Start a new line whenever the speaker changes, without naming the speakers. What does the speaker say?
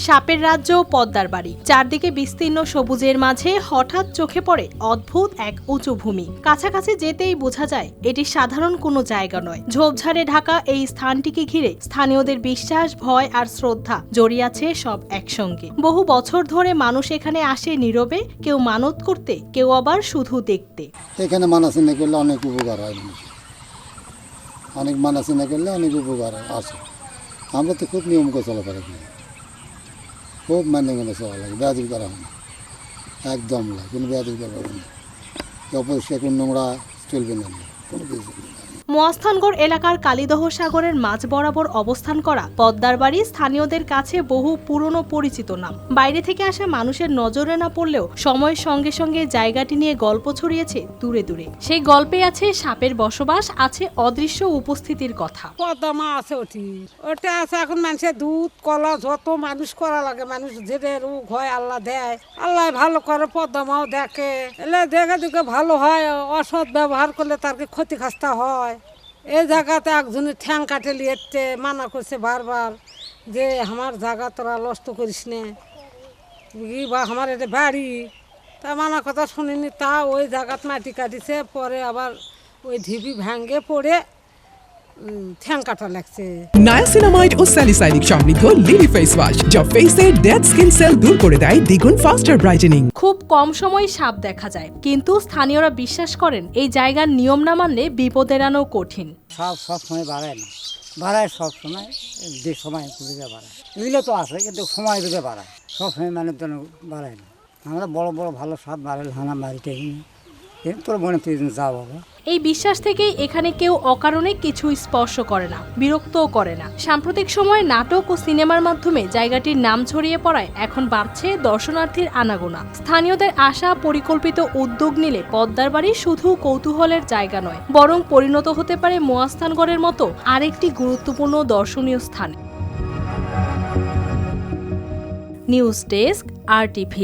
সাপের রাজ্য পদ্মার বাড়ি। চারদিকে বিস্তীর্ণ সবুজের মাঝে হঠাৎ চোখে পড়ে অদ্ভুত এক উঁচু ভূমি। কাছাকাছি যেতেই বোঝা যায় এটি সাধারণ কোনো জায়গা নয়। ঝোপঝাড়ে ঢাকা এই স্থানটিকে ঘিরে স্থানীয়দের বিশ্বাস, ভয় আর শ্রদ্ধা জড়িয়ে আছে সব একসঙ্গে। বহু বছর ধরে মানুষ এখানে আসে নীরবে, কেউ মানত করতে, কেউ আবার শুধু দেখতে।
এখানে মানাসিনা করলে অনেক উপকার হয়, অনেক মানাসিনা করলে অনেক উপকার আসে। আমরা তো খুব নিয়ম করে চলাফেরা করি, খুব মেনে চলা লাগে, বেয়াদবি করা হয় না, একদম লাগে, কোনো বেয়াদবি করা হবে না, অপরিষ্কার কোনো নোংরা চলবে না, কোনো কিছু।
মহাস্থানগড় এলাকার কালীদহ সাগরের মাঝ বরাবর অবস্থান করা পদ্মার বাড়ি স্থানীয়দের কাছে বহু পুরনো পরিচিত নাম। বাইরে থেকে আসা মানুষের নজরে না পড়লেও সময়ের সঙ্গে সঙ্গে জায়গাটি নিয়ে গল্প ছড়িয়েছে দূরে দূরে। সেই গল্পে আছে সাপের বসবাস, আছে অদৃশ্য উপস্থিতির কথা।
পদ্মা মা আছে ওটা আছে। এখন মানুষের দুধ কলা যত মানুষ করা লাগে, মানুষ যেটা রোগ হয় আল্লাহ দেয়, আল্লাহ ভালো করে। পদ্মা মাও দেখে, এলে দেখে ভালো হয়। অসৎ ব্যবহার করলে তাকে ক্ষতি খাস্তা হয়। এই জায়গাতে একজনের ঠ্যাং কাটে লিয়েছে, মানা করছে বারবার যে আমার জায়গা তোরা নষ্ট করিস না, বা আমার এটা বাড়ি। তা মানা কথা শুনিনি, তা ওই জায়গাত মাটি কাটিছে। পরে আবার ওই ঢিপি ভেঙে পড়ে ঠ্যাং কাটা লাগছে।
নায়াসিনামাইড ও স্যালিসাইলিক সমৃদ্ধ লিলি ফেস ওয়াশ, যা ফেসের ডেড স্কিন সেল দূর করে দেয় দ্বিগুণ ফাস্টার ব্রাইটেনিং।
খুব কম সময় সাপ দেখা যায়, কিন্তু স্থানীয়রা বিশ্বাস করেন এই জায়গার নিয়ম না মানলে বিপদ এড়ানো কঠিন।
সাপ সবসময় বাড়ায় না, বাড়ায় সবসময়, যে সময় দিকে বাড়ায়। এগুলো তো আছে, কিন্তু সময় দিকে বাড়ায়, সবসময় মানে জন্য বাড়ায় না। আমরা বড় বড় ভালো সাপ বাড়ালে হানা বাড়িতে তোর মনে তুই যা বাবা।
এই বিশ্বাস থেকেই এখানে কেউ অকারণে কিছু স্পর্শ করে না, বিরক্তও করে না। সাম্প্রতিক সময়ে নাটক ও সিনেমার মাধ্যমে জায়গাটির নাম ছড়িয়ে পড়ায় এখন বাড়ছে দর্শনার্থীর আনাগোনা। স্থানীয়দের আশা, পরিকল্পিত উদ্যোগ নিলে পদ্মার বাড়ি শুধু কৌতূহলের জায়গা নয়, বরং পরিণত হতে পারে মহাস্থানগড়ের মতো আরেকটি গুরুত্বপূর্ণ দর্শনীয় স্থানে। News desk, RTV।